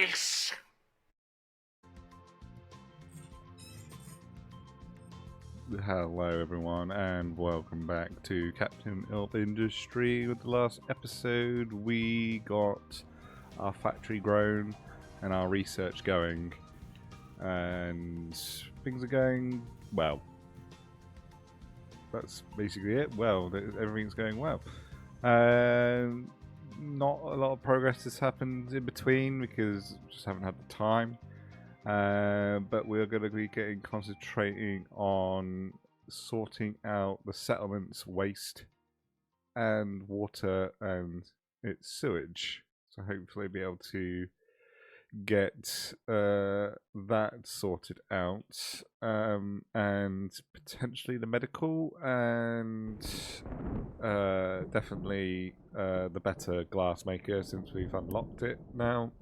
this. Hello everyone and welcome back to Captain of Industry. With the last episode we got our factory grown and our research going, and things are going well. That's basically it. Well, everything's going well. Not a lot of progress has happened in between because just haven't had the time. But we're going to be concentrating on sorting out the settlement's waste and water and its sewage. So hopefully be able to get that sorted out, and potentially the medical, and definitely the better glass maker since we've unlocked it now.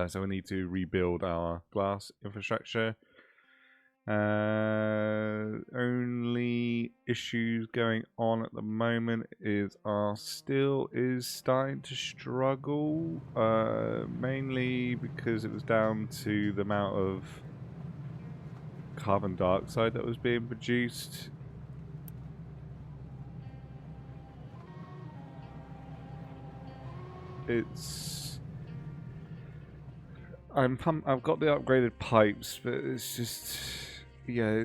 So we need to rebuild our glass infrastructure. Only issues going on at the moment is our steel is starting to struggle, mainly because it was down to the amount of carbon dioxide that was being produced. I've got the upgraded pipes, but it's just, yeah,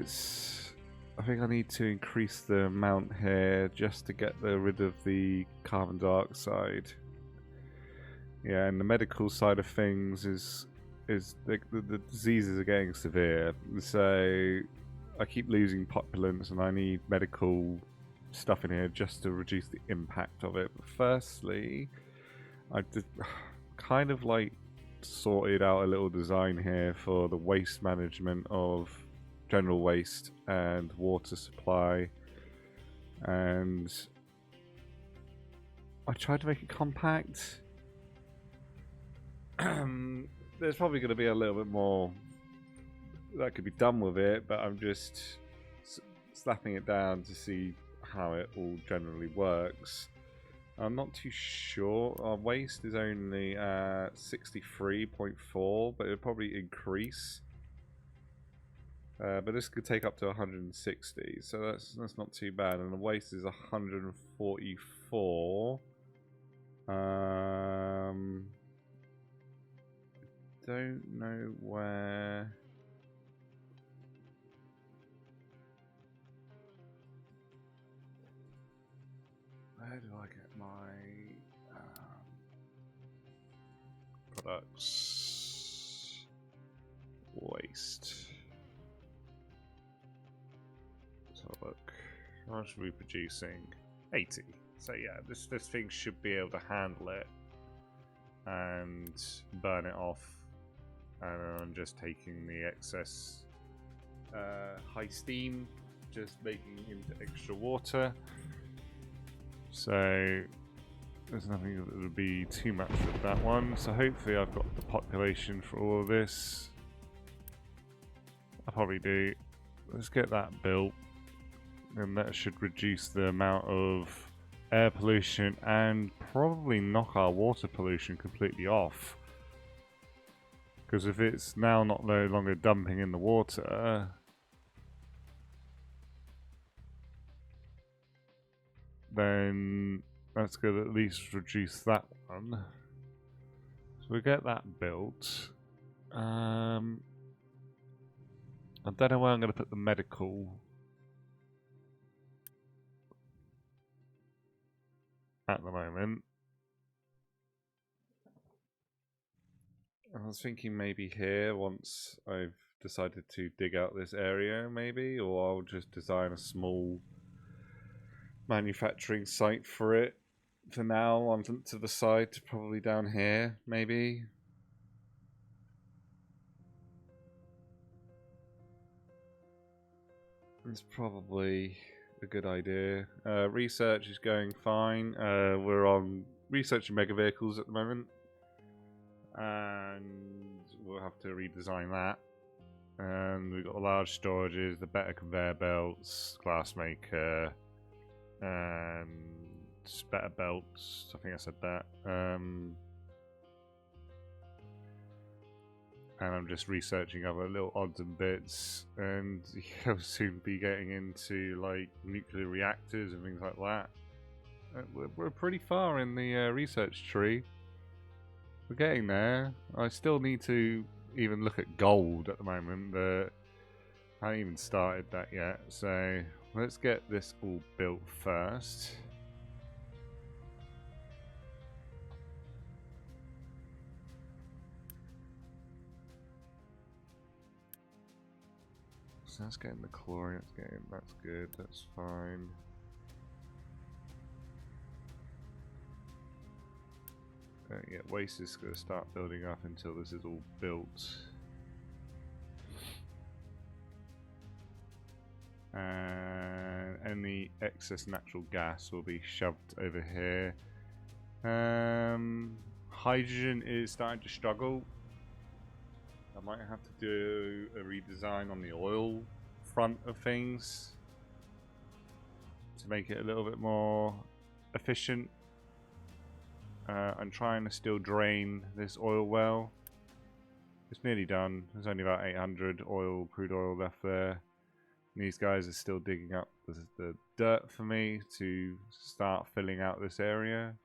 I think I need to increase the amount here just to get rid of the carbon dioxide. Yeah, and the medical side of things is the diseases are getting severe, so I keep losing populace, and I need medical stuff in here just to reduce the impact of it. But firstly, I did kind of like sorted out a little design here for the waste management of general waste and water supply, and I tried to make it compact. There's probably going to be a little bit more that could be done with it, but I'm just slapping it down to see how it all generally works. I'm not too sure. Our waste is only at 63.4, but it'll probably increase. But this could take up to 160, so that's not too bad. And the waste is 144. Don't know where. Where do I get my products? Waste. Let's have a look. How much are we producing? 80. So yeah, this thing should be able to handle it and burn it off. And I'm just taking the excess high steam, just making it into extra water. So there's nothing that would be too much with that one. So hopefully I've got the population for all of this. I probably do. Let's get that built, and that should reduce the amount of air pollution and probably knock our water pollution completely off. Because if it's now no longer dumping in the water, then that's going to at least reduce that one. So we get that built. I don't know where I'm going to put the medical at the moment. I was thinking maybe here once I've decided to dig out this area, maybe, or I'll just design a small manufacturing site for it for now, on to the side, probably down here, maybe. It's probably a good idea. Research is going fine. We're on researching mega vehicles at the moment, and we'll have to redesign that. And we've got large storages, the better conveyor belts, glass maker, and better belts. I think I said that. and I'm just researching other little odds and bits, and I'll soon be getting into like nuclear reactors and things like that. We're pretty far in the research tree. We're getting there. I still need to even look at gold at the moment, but I haven't even started that yet. So let's get this all built first. So that's getting the chlorine, that's good, that's fine. Yeah, waste is going to start building up until this is all built. And any excess natural gas will be shoved over here. Hydrogen is starting to struggle. I might have to do a redesign on the oil front of things to make it a little bit more efficient. I'm trying to still drain this oil well. It's nearly done. There's only about 800 crude oil left there. And these guys are still digging up the dirt for me to start filling out this area.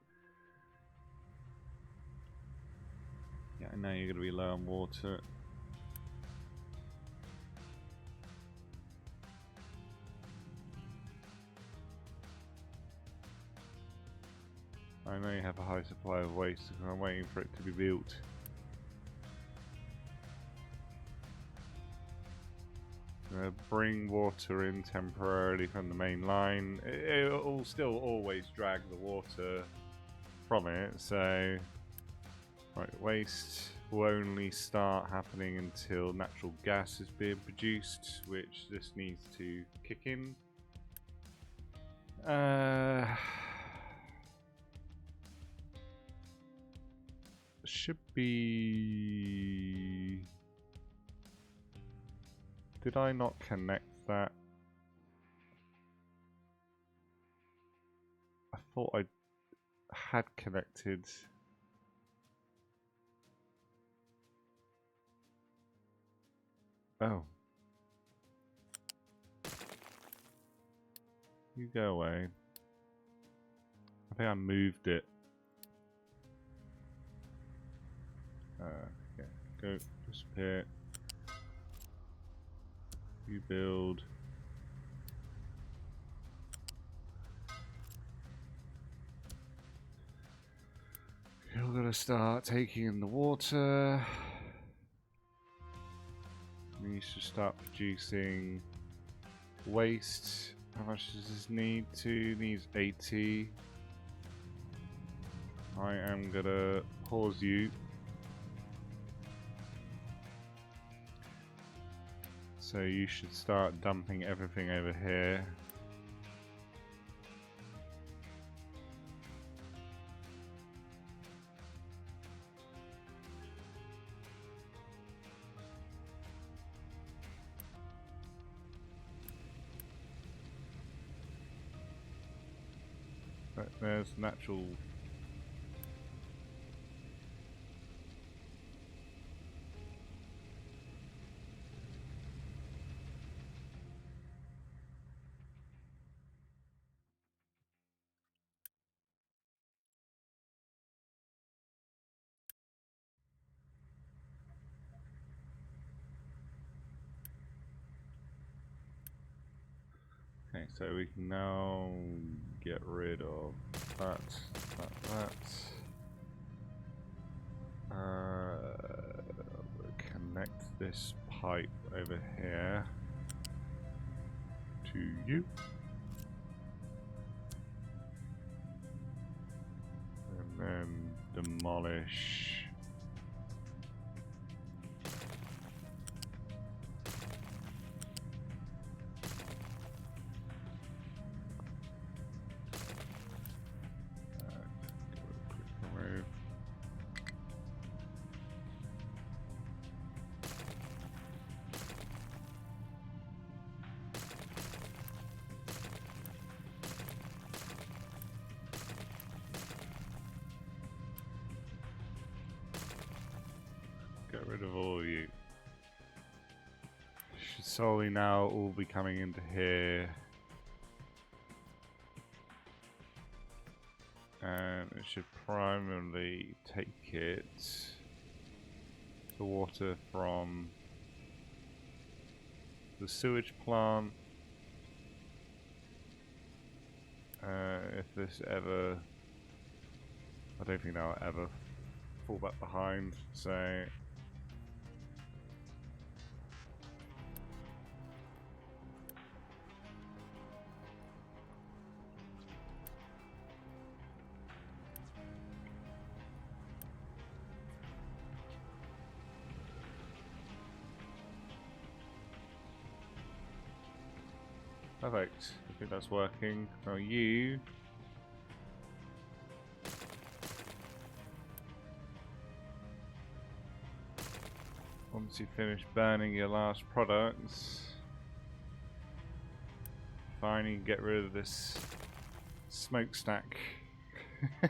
Yeah, I know you're going to be low on water. I know you have a high supply of waste, and I'm waiting for it to be built. Bring water in temporarily from the main line. It will still always drag the water from it, so... Right, waste will only start happening until natural gas is being produced, which this needs to kick in. Should be... Did I not connect that? I thought I had connected. Oh. You go away. I think I moved it. Okay, go disappear. You build. You're gonna start taking in the water. We should start producing waste. How much does this need to? Needs 80. I am gonna pause you. So you should start dumping everything over here. Right, there's natural. Okay, so we can now get rid of that. Connect this pipe over here to you. And then demolish. Get rid of all of you. Should solely now all be coming into here. And it should primarily take it the water from the sewage plant. If this ever, I don't think that'll ever fall back behind, so perfect. I think that's working. Now you once you finish burning your last products, finally get rid of this smokestack. I'll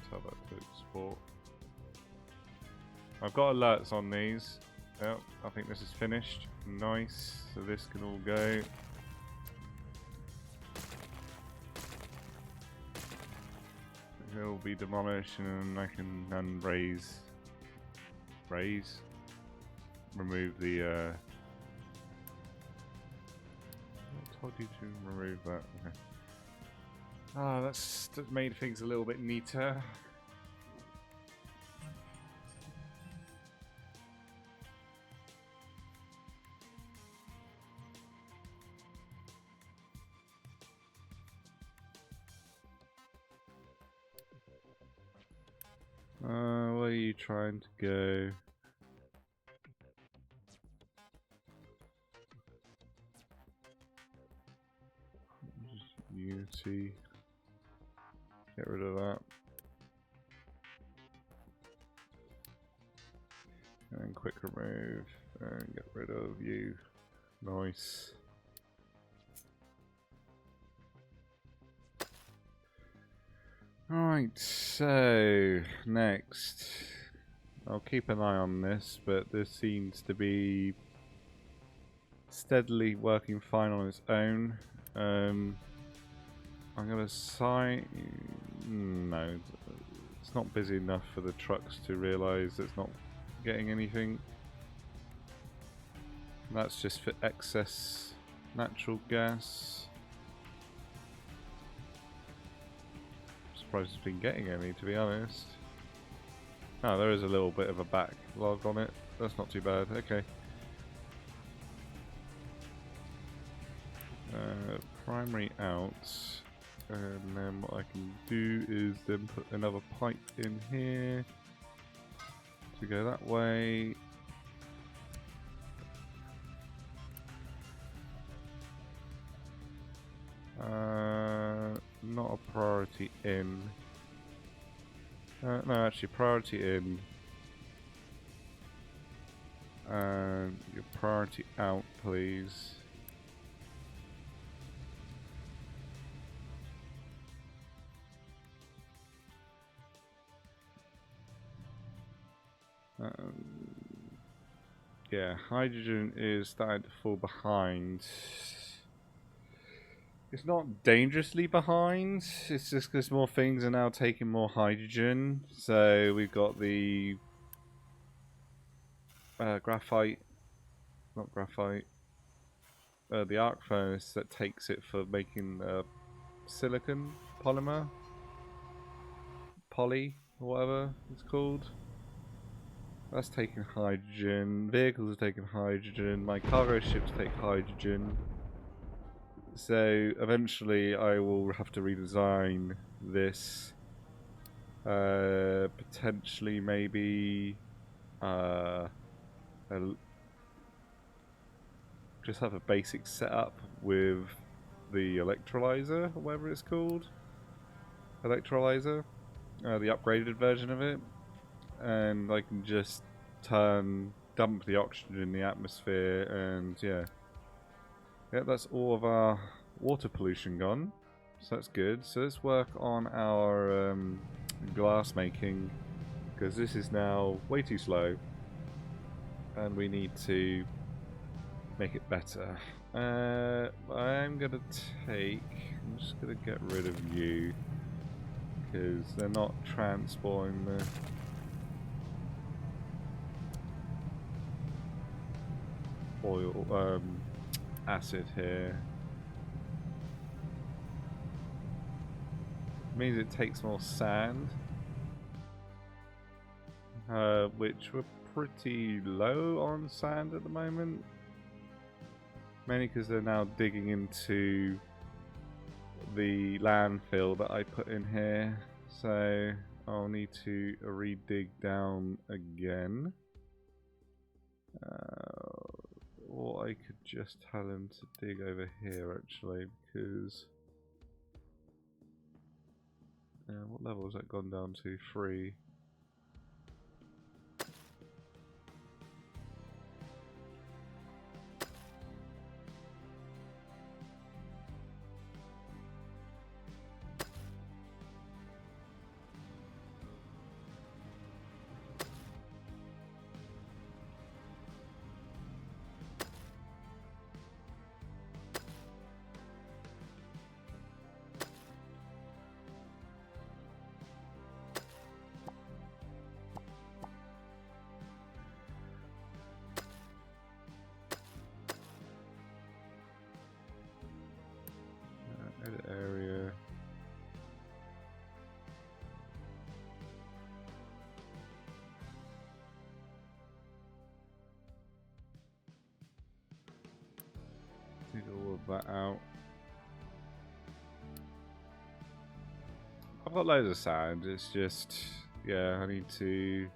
tell that to export. I've got alerts on these. Yep, I think this is finished. Nice. So this can all go. It'll be demolished and I can then remove the I told you to remove that. Okay. Ah, that's made things a little bit neater. Where are you trying to go? Just Unity. Get rid of that. And quick remove. And get rid of you. Nice. Alright, so next. I'll keep an eye on this, but this seems to be steadily working fine on its own. I'm gonna sign. No, it's not busy enough for the trucks to realise it's not getting anything. That's just for excess natural gas. Surprised it's been getting any, to be honest. Oh, there is a little bit of a backlog on it. That's not too bad. Okay. Primary out. And then what I can do is then put another pipe in here to go that way. Not a priority in. No, actually, priority in. And your priority out, please. Yeah, hydrogen is starting to fall behind. It's not dangerously behind, it's just because more things are now taking more hydrogen. So we've got the graphite, not graphite, the arc furnace that takes it for making silicon polymer, poly, or whatever it's called. That's taking hydrogen, vehicles are taking hydrogen, my cargo ships take hydrogen. So eventually I will have to redesign this. Potentially maybe just have a basic setup with the electrolyzer, or whatever it's called. Electrolyzer, the upgraded version of it. And I can just dump the oxygen in the atmosphere and yeah. Yeah, that's all of our water pollution gone, so that's good. So let's work on our glass making, because this is now way too slow and we need to make it better. I'm gonna I'm just gonna get rid of you because they're not transporting the oil, acid here. It means it takes more sand, which we're pretty low on sand at the moment. Mainly because they're now digging into the landfill that I put in here. So I'll need to re-dig down again. Or I could just tell him to dig over here actually, because... what level has that gone down to? 3. Edit area. Take all of that out. I've got loads of sand, it's just, yeah, I need to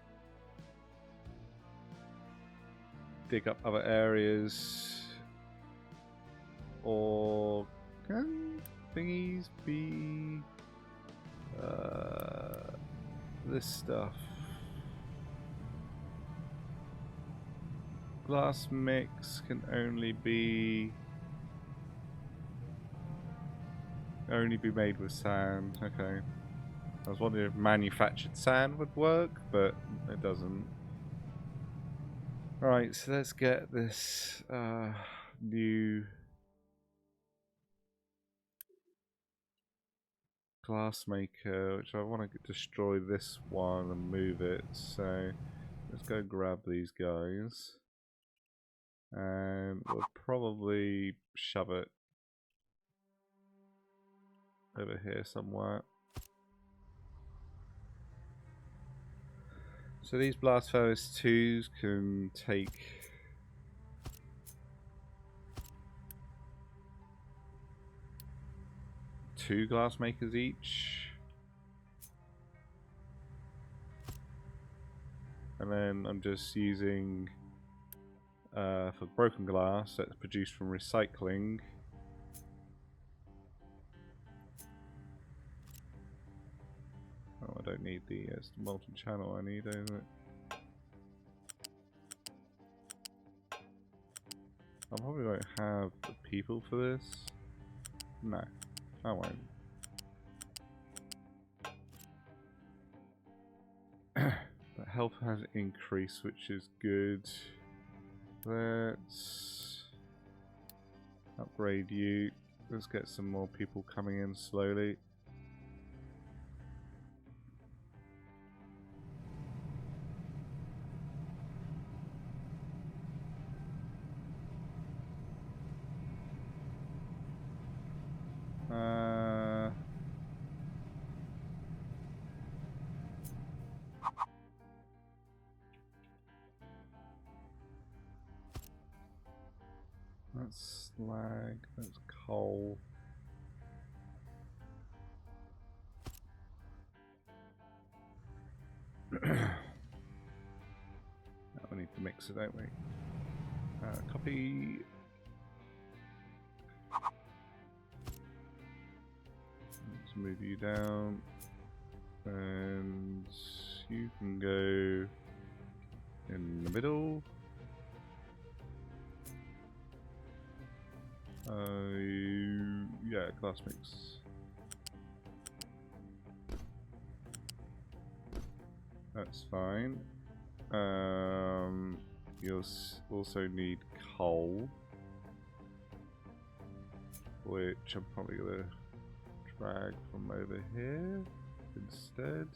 dig up other areas. Or can thingies be this stuff? Glass mix can only be made with sand. Okay. I was wondering if manufactured sand would work, but it doesn't. Alright, so let's get this new glass maker, which I want to destroy this one and move it. So let's go grab these guys. And we'll probably shove it over here somewhere. So these blast furnace 2s can take 2 glass makers each. And then I'm just using for broken glass that's produced from recycling. Oh, I don't need it's the molten channel I need, isn't it? I probably won't have the people for this. No, I won't. But health has increased, which is good. Let's upgrade you. Let's get some more people coming in slowly. That's slag, that's coal. Now we need to mix it, don't we? Copy. Let's move you down. And you can go in the middle. Yeah, glass mix. That's fine. You'll also need coal, which I'm probably going to drag from over here instead.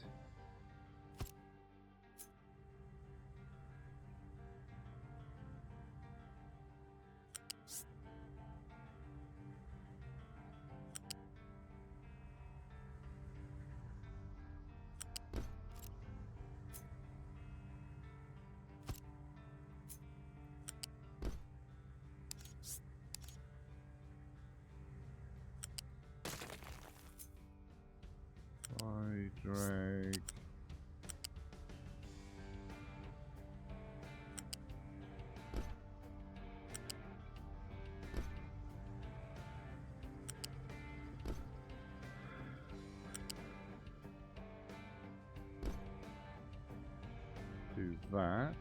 Drag. Do that.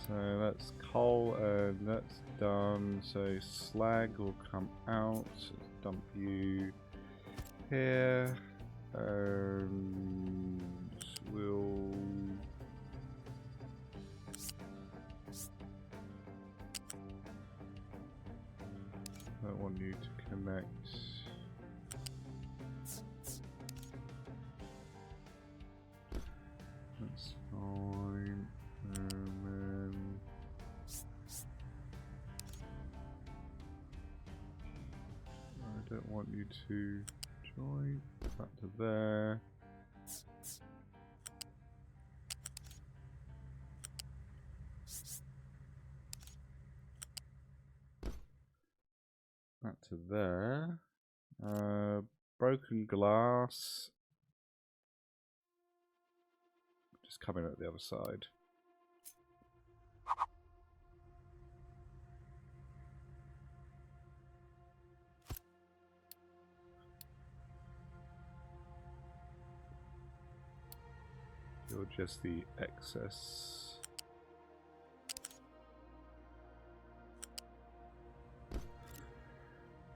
So that's coal and that's done. So slag will come out. Let's dump you here. And we'll I want you to connect. That's fine. And then I don't want you to join that to there. That to there. Broken glass. Just coming at the other side. You're just the excess.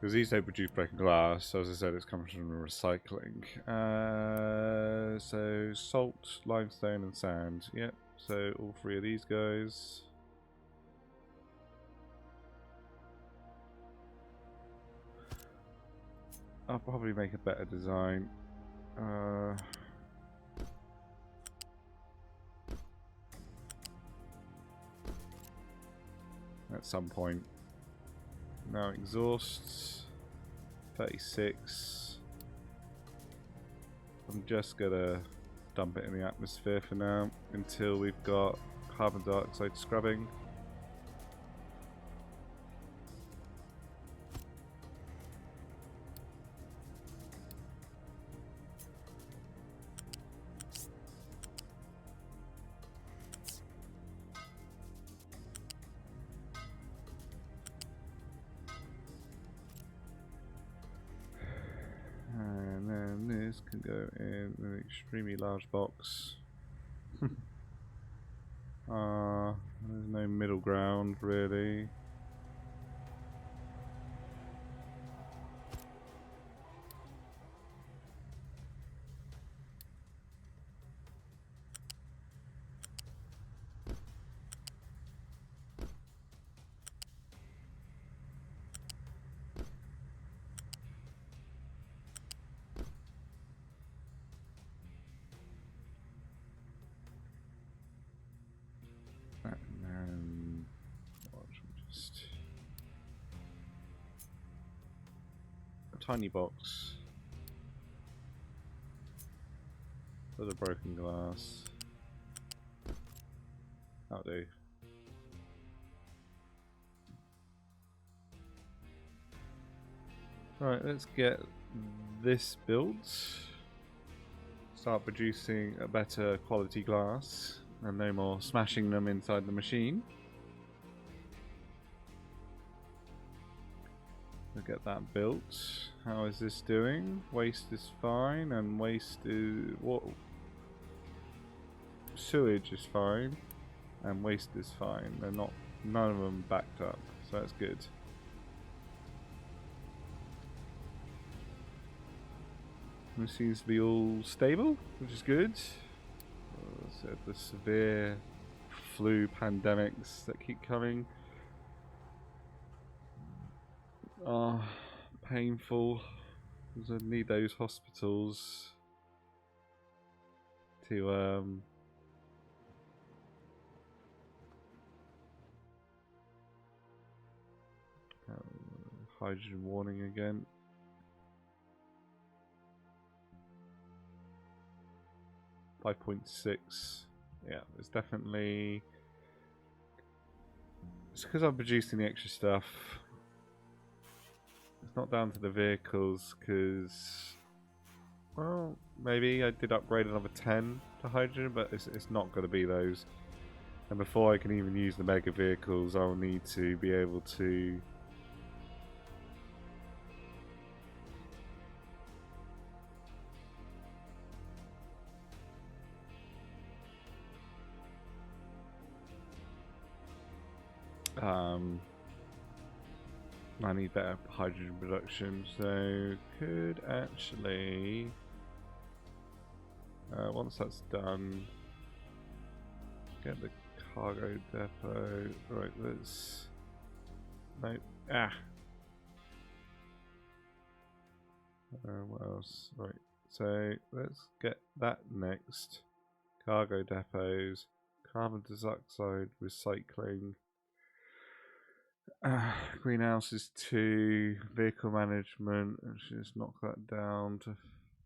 Because these don't produce broken glass, so as I said, it's coming from recycling. So salt, limestone, and sand. Yep. So all three of these guys. I'll probably make a better design. At some point. Now exhausts 36. I'm just gonna dump it in the atmosphere for now until we've got carbon dioxide scrubbing. Can go in an extremely large box. There's no middle ground really. Tiny box for the broken glass. That'll do. Right, let's get this built. Start producing a better quality glass and no more smashing them inside the machine. We'll get that built. How is this doing? Waste is fine, and waste is what? Sewage is fine, and waste is fine. They're not, none of them backed up, so that's good. This seems to be all stable, which is good. So the severe flu pandemics that keep coming are painful. Because I need those hospitals to hydrogen warning again. .6. Yeah, it's definitely. It's because I'm producing the extra stuff. It's not down to the vehicles, because, well, maybe I did upgrade another 10 to hydrogen, but it's not going to be those. And before I can even use the mega vehicles, I'll need to be able to I need better hydrogen production, so could actually once that's done, get the cargo depot. Right, let's what else? Right, so let's get that next. Cargo depots, carbon dioxide recycling. Greenhouses 2, vehicle management, actually let's knock that down to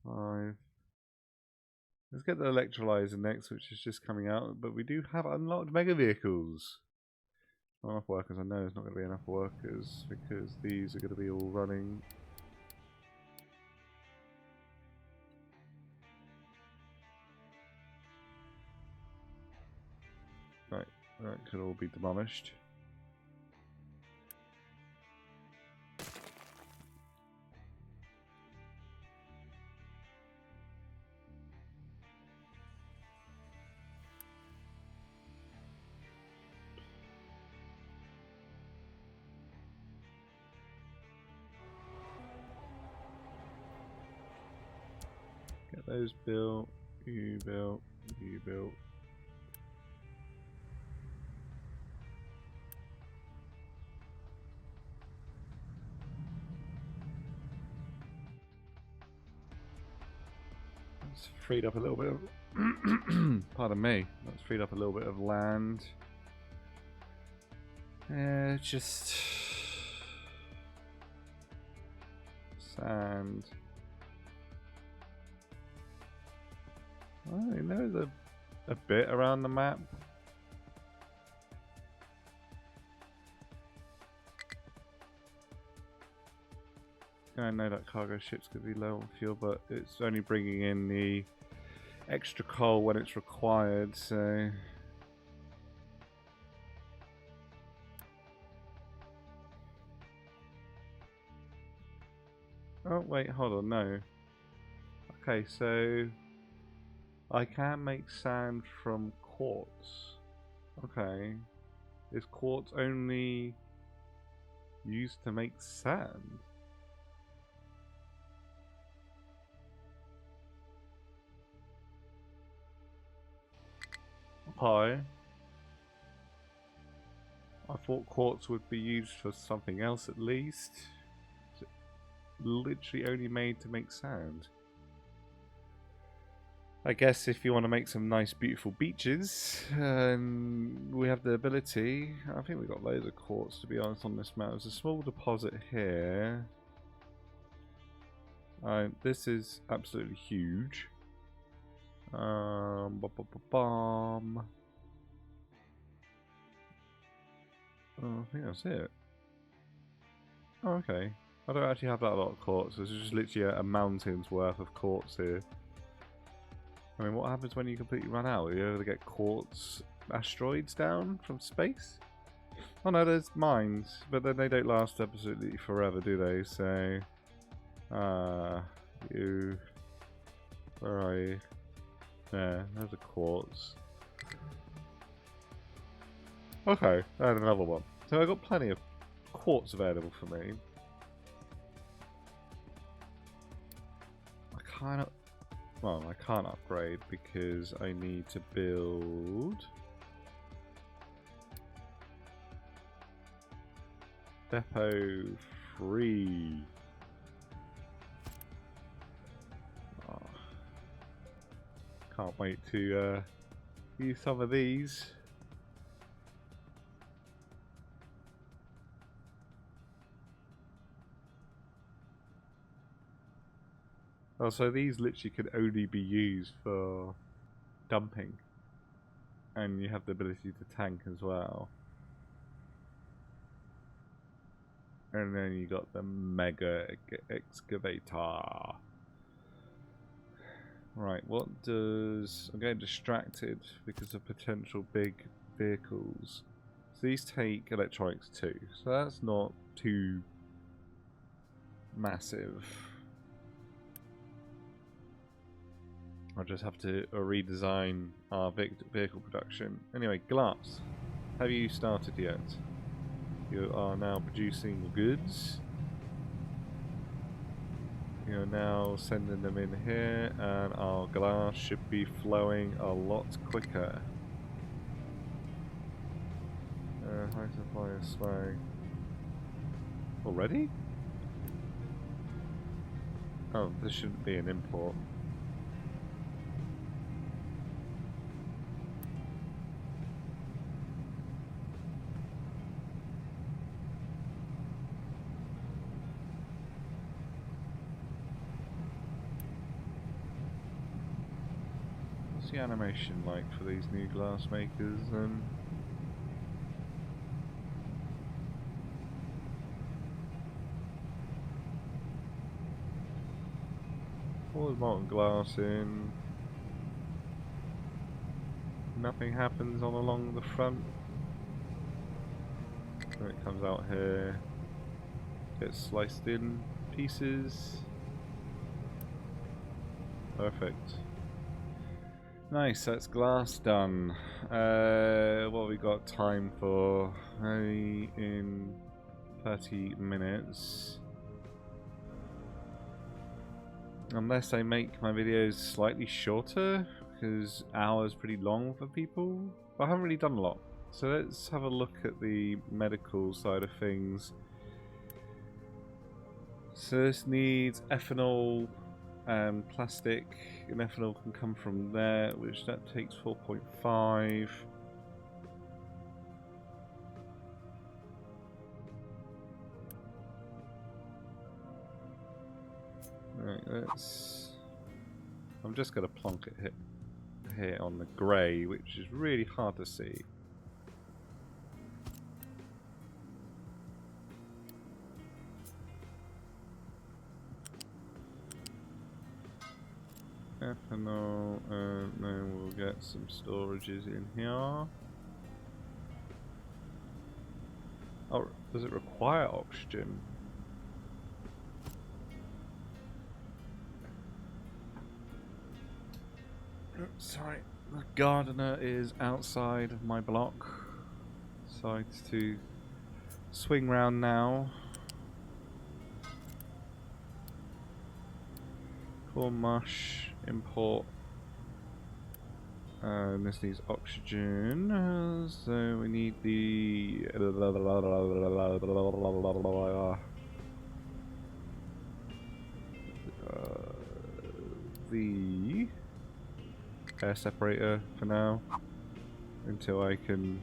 5. Let's get the electrolyzer next, which is just coming out, but we do have unlocked mega vehicles. Not enough workers, I know there's not going to be enough workers, because these are going to be all running. Right, that could all be demolished. Get those built, you built, you built. That's freed up a little bit of pardon me, that's freed up a little bit of land. Just sand. I mean, there is a bit around the map. I know that cargo ships could be low on fuel, but it's only bringing in the extra coal when it's required, so... Oh, wait, hold on, no. Okay, so... I can make sand from quartz. Okay. Is quartz only used to make sand? Pie. I thought quartz would be used for something else at least. Is it literally only made to make sand? I guess if you want to make some nice beautiful beaches, we have the ability. I think we've got loads of quartz, to be honest, on this map. There's a small deposit here. This is absolutely huge. I think that's it. Oh, okay. I don't actually have that lot of quartz. There's just literally a mountain's worth of quartz here. I mean, what happens when you completely run out? Are you able to get quartz asteroids down from space? Oh no, there's mines, but then they don't last absolutely forever, do they? So, you... Where are you? Yeah, there's a quartz. Okay, and another one. So I've got plenty of quartz available for me. I kind of... Well, I can't upgrade because I need to build Depot 3. Oh, can't wait to use some of these. Oh, so these literally could only be used for dumping. And you have the ability to tank as well. And then you got the Mega Excavator. Right, what does... I'm getting distracted because of potential big vehicles. So these take electronics too, so that's not too massive. I'll just have to redesign our vehicle production. Anyway, glass. Have you started yet? You are now producing goods. You're now sending them in here, and our glass should be flowing a lot quicker. High supply of slag. Already? Oh, this shouldn't be an import. What's the animation like for these new glass makers then? Pour the molten glass in. Nothing happens on along the front. Then it comes out here. Gets sliced in pieces. Perfect. Nice, that's glass done. What have we got time for? Maybe in 30 minutes. Unless I make my videos slightly shorter, because hours pretty long for people. But I haven't really done a lot. So let's have a look at the medical side of things. So this needs ethanol and plastic, and ethanol can come from there, which that takes 4.5. Right, let's... I'm just going to plonk it here on the grey, which is really hard to see. Ethanol, and then we'll get some storages in here. Oh, does it require oxygen? Sorry, the gardener is outside of my block. Decides to swing round now. Corn mush, import. And this needs oxygen, so we need the air separator for now, until I can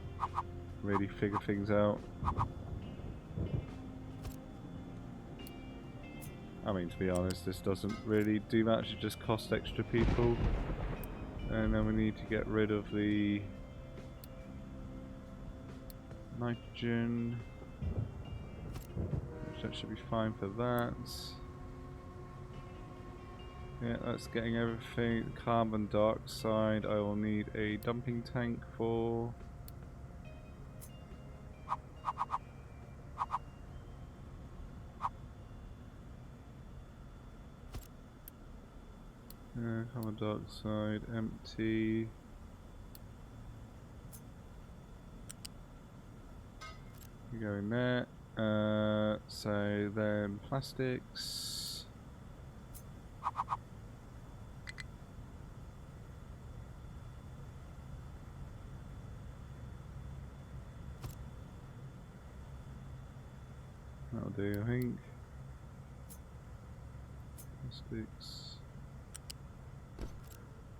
really figure things out. I mean, to be honest, this doesn't really do much, it just costs extra people. And then we need to get rid of the nitrogen, which that should be fine for that. Yeah, that's getting everything. Carbon dioxide, I will need a dumping tank for. Carbon dioxide, empty. You go in there. So then plastics. do, I think. Plastics.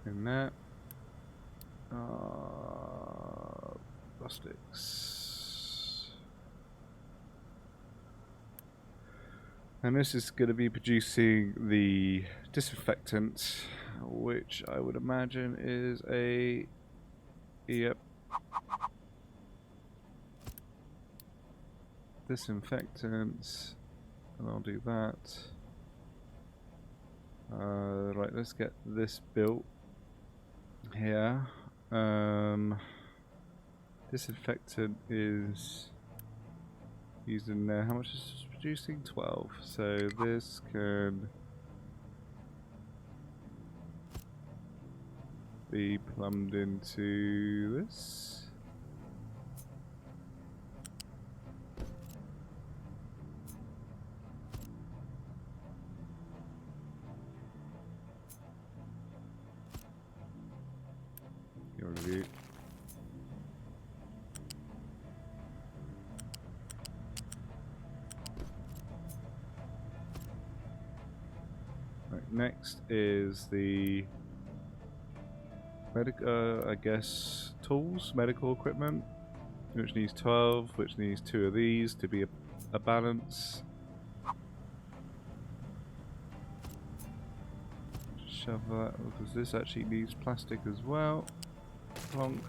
And that. Plastics. And this is going to be producing the disinfectant, which I would imagine is a... Yep. Disinfectant. And I'll do that. Right, let's get this built here. Disinfectant is used in there. How much is this producing? 12. So this can be plumbed into this. Your review. Right, next is the I guess tools, medical equipment, which needs 12, which needs 2 of these to be a balance. Shove that, because this actually needs plastic as well. Plonk.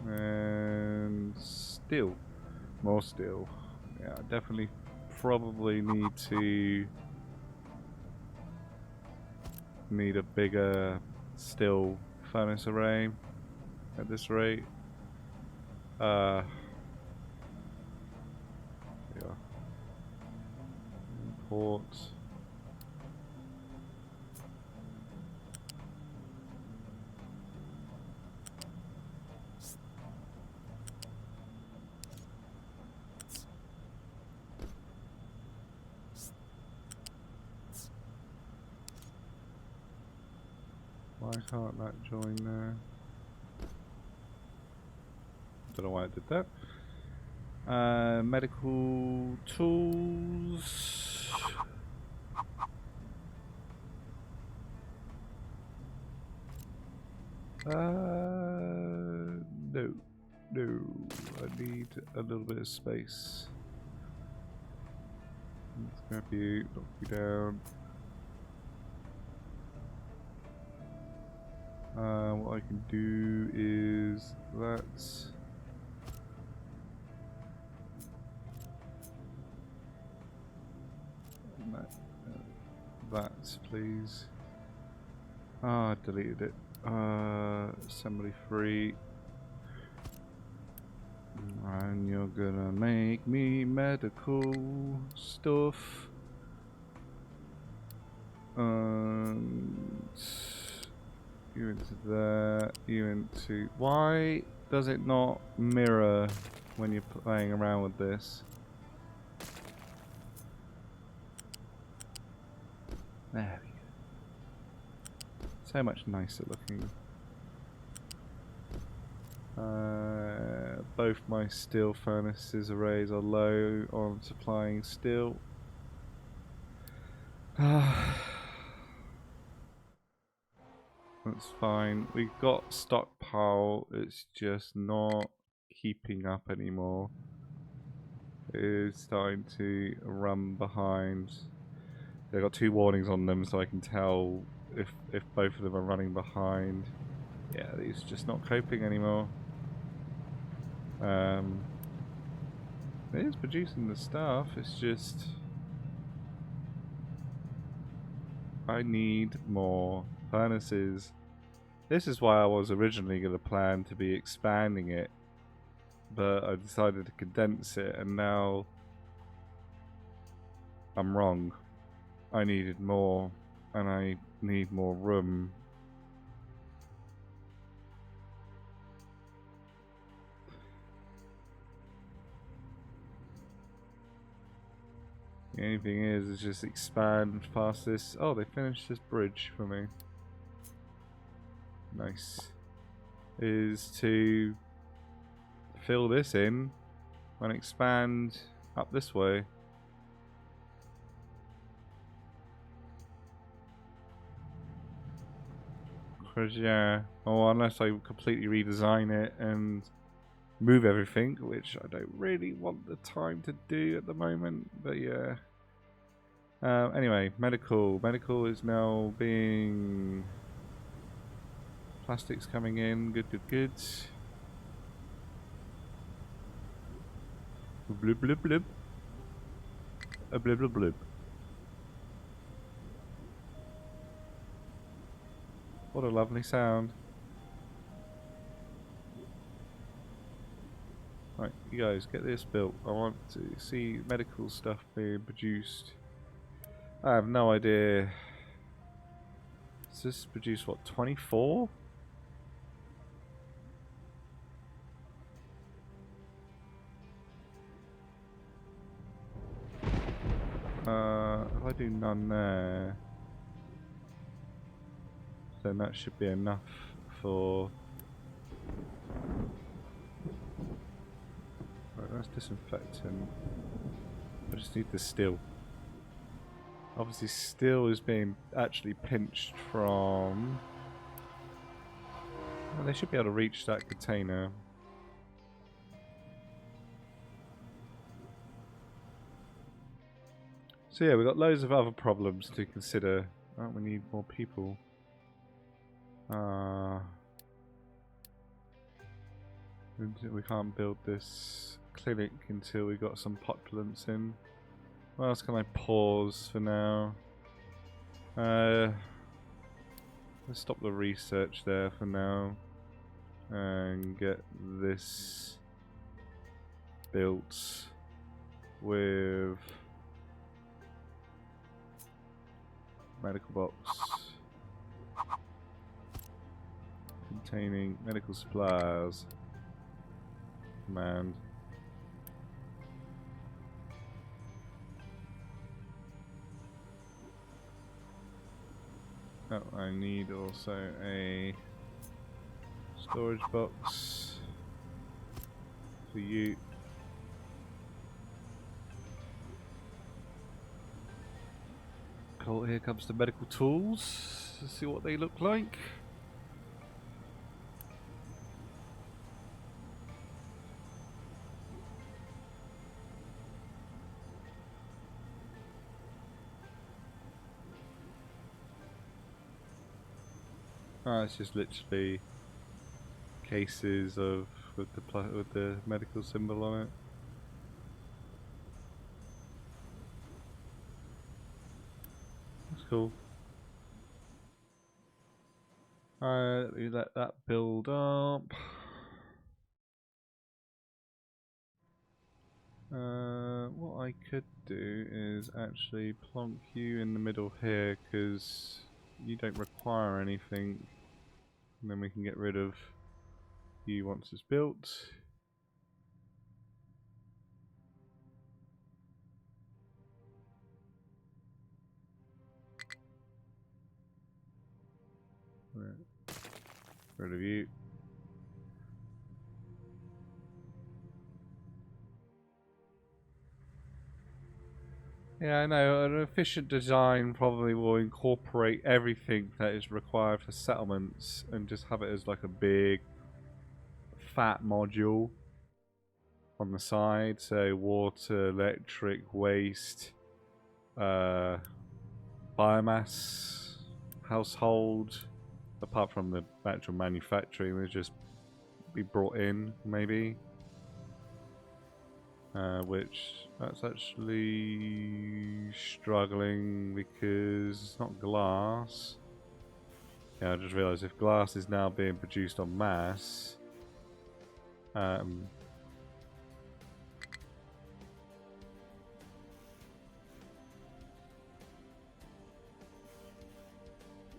And steel. More steel. Yeah, I definitely probably need a bigger steel furnace array at this rate. Yeah. Import. Why can't that join there? Don't know why I did that. Medical tools. No. No. I need a little bit of space. Let's grab you, knock you down. What I can do is that, please. Ah, I deleted it. Assembly free. And you're gonna make me medical stuff. You into that, you into... Why does it not mirror when you're playing around with this? There we go. So much nicer looking. Both my steel furnaces arrays are low on supplying steel. That's fine. We've got stockpile, it's just not keeping up anymore. It is starting to run behind. They've got 2 warnings on them, so I can tell if both of them are running behind. Yeah, these are just not coping anymore. It is producing the stuff, it's just... I need more furnaces. This is why I was originally going to plan to be expanding it, but I decided to condense it, and now I'm wrong. I needed more, and I need more room. The only thing is just expand past this. Oh, they finished this bridge for me. Nice. Is to fill this in and expand up this way. Because, yeah, or unless I completely redesign it and move everything, which I don't really want the time to do at the moment, but yeah. Anyway, medical. Medical is now being... Plastics coming in. Good, good, good. Blub, blub, blub. A blub, blub, blub. What a lovely sound. Right, you guys, get this built. I want to see medical stuff being produced. I have no idea. Does this produce, what, 24? If I do none there, then that should be enough for... Right, that's disinfectant. I just need the steel. Obviously steel is being actually pinched from... Well, they should be able to reach that container. So yeah, we've got loads of other problems to consider. Oh, we need more people. We can't build this clinic until we got some populants in. What else can I pause for now? Let's stop the research there for now. And get this built with medical box containing medical supplies. Command. Oh, I need also a storage box for you. Cool, here comes the medical tools. Let's see what they look like. It's just literally cases of with the medical symbol on it. That's cool. Let me let that build up. What I could do is actually plonk you in the middle here because you don't require anything. And then we can get rid of you once it's built. Rid of you. Yeah, I know. An efficient design probably will incorporate everything that is required for settlements and just have it as like a big fat module on the side. So water, electric, waste, biomass, household. Apart from the actual manufacturing, will just be brought in, maybe. Which that's actually struggling because it's not glass. Yeah, I just realised if glass is now being produced en masse,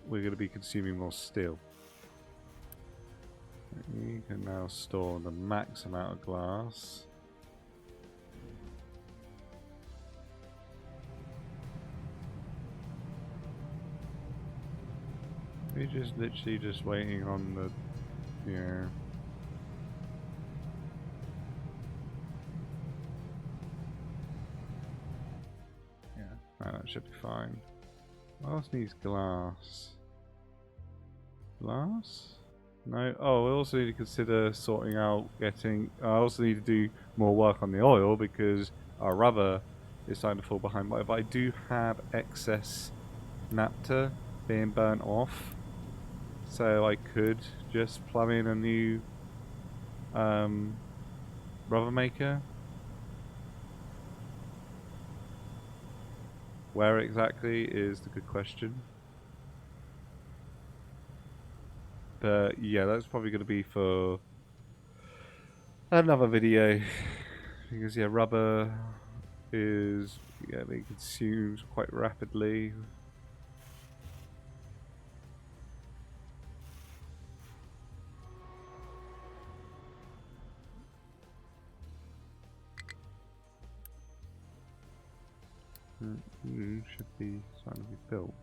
we're going to be consuming more steel. You can now store the max amount of glass. We're just literally just waiting on the, yeah. Yeah, no, that should be fine. What else needs glass? Glass? No. Oh, we also need to consider sorting out getting. I also need to do more work on the oil because our rubber is starting to fall behind. But I do have excess naphtha being burnt off, so I could just plumb in a new rubber maker. Where exactly is the good question. But yeah, that's probably going to be for another video because yeah, rubber is being consumed quite rapidly. Should be starting to be built.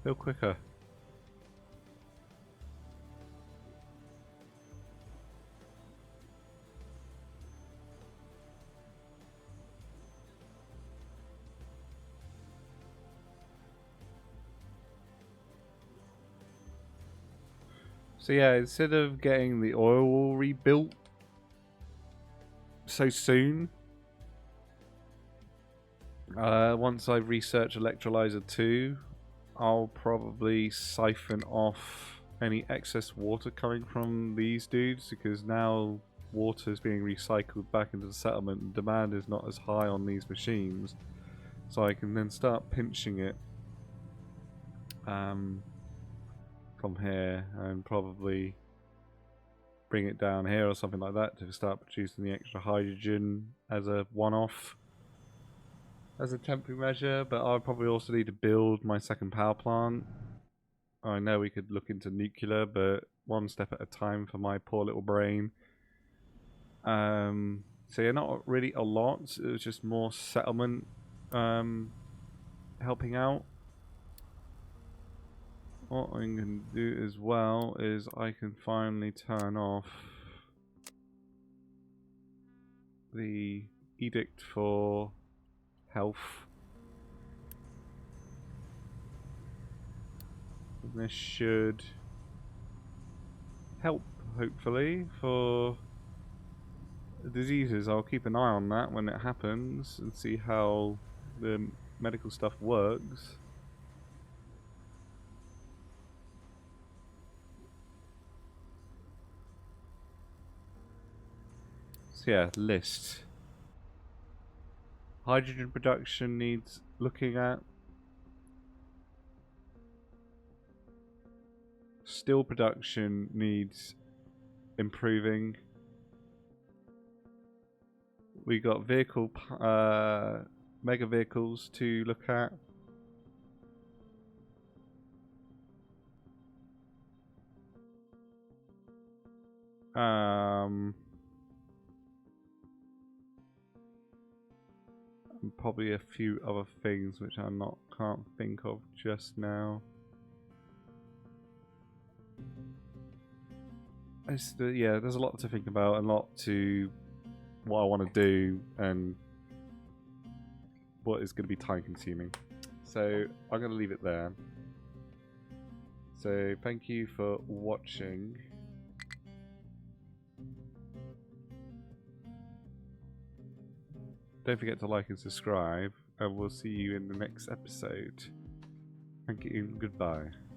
Build quicker. So yeah, instead of getting the oil rebuilt so soon, once I research electrolyzer 2, I'll probably siphon off any excess water coming from these dudes because now water is being recycled back into the settlement and demand is not as high on these machines. So I can then start pinching it from here and probably bring it down here or something like that to start producing the extra hydrogen as a one-off, as a temporary measure. But I'll probably also need to build my second power plant. I know we could look into nuclear, but one step at a time for my poor little brain. So yeah, not really a lot. It was just more settlement helping out. What I can do as well is I can finally turn off the edict for health. And this should help, hopefully, for diseases. I'll keep an eye on that when it happens and see how the medical stuff works. So yeah, list. Hydrogen production needs looking at. Steel production needs improving. We got vehicle, mega vehicles to look at. And probably a few other things which I can't think of just now. Yeah, there's a lot to think about, and a lot to what I want to do, and what is going to be time consuming. So I'm going to leave it there. So thank you for watching. Don't forget to like and subscribe, and we'll see you in the next episode. Thank you and goodbye.